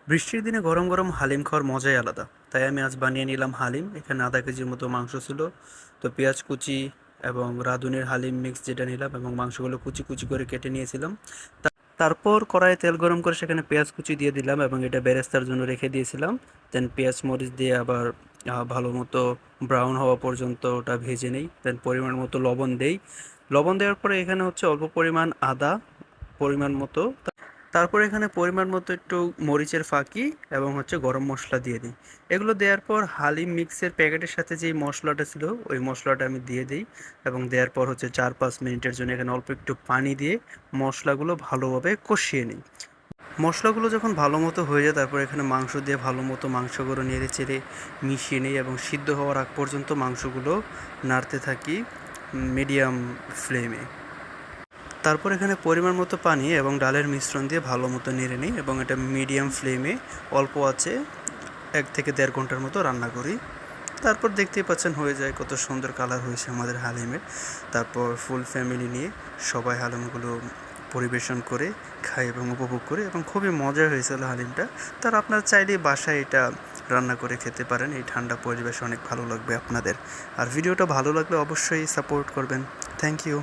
বৃষ্টির দিনে গরম গরম হালিম খাওয়ার মজাই আলাদা। তাই আমি আজ বানিয়ে নিলাম হালিম। এখানে আধা কেজির মতো মাংস ছিল। তো পেঁয়াজ কুচি এবং রাঁধুনির হালিম মিক্স যেটা নিলাম এবং মাংসগুলো কুচি কুচি করে কেটে নিয়েছিলাম। তারপর কড়াইয়ে তেল গরম করে সেখানে পেঁয়াজ কুচি দিয়ে দিলাম এবং এটা বেরেস্তার জন্য রেখে দিয়েছিলাম। দেন পেঁয়াজ মরিচ দিয়ে আবার ভালো মতো ব্রাউন হওয়া পর্যন্ত ওটা ভেজে নেই। দেন পরিমাণ মতো লবণ দেই। লবণ দেওয়ার পরে এখানে হচ্ছে অল্প পরিমাণ আদা, পরিমাণ মতো, তারপর এখানে পরিমাণ মতো একটু মরিচের ফাঁকি এবং হচ্ছে গরম মশলা দিয়ে দিই। এগুলো দেওয়ার পর হালিম মিক্সের প্যাকেটের সাথে যেই মশলাটা ছিল ওই মশলাটা আমি দিয়ে দিই এবং দেওয়ার পর হচ্ছে 4-5 মিনিটের জন্য এখানে অল্প একটু পানি দিয়ে মশলাগুলো ভালোভাবে কষিয়ে নিই। মশলাগুলো যখন ভালো মতো হয়ে যায় তারপর এখানে মাংস দিয়ে ভালো মতো মাংসগুলো নেড়ে চেড়ে মিশিয়ে নিই এবং সিদ্ধ হওয়ার আগ পর্যন্ত মাংসগুলো নাড়তে থাকি মিডিয়াম ফ্লেমে। তারপর এখানে পরিমাণ মতো পানি এবং ডালের মিশ্রণ দিয়ে ভালো মতো নেড়ে নিই এবং এটা মিডিয়াম ফ্লেমে অল্প আঁচে 1 থেকে দেড় ঘন্টার মতো রান্না করি। তারপর দেখতেই পাচ্ছেন হয়ে যায়, কত সুন্দর কালার হয়েছে আমাদের হালিমের। তারপর ফুল ফ্যামিলি নিয়ে সবাই হালিমগুলো পরিবেশন করে খাই এবং উপভোগ করি এবং খুবই মজা হয়েছিল হালিমটা। তার আপনারা চাইলেই বাসায় এটা রান্না করে খেতে পারেন। এই ঠান্ডা পরিবেশে অনেক ভালো লাগবে আপনাদের। আর ভিডিওটা ভালো লাগলে অবশ্যই সাপোর্ট করবেন। Thank you.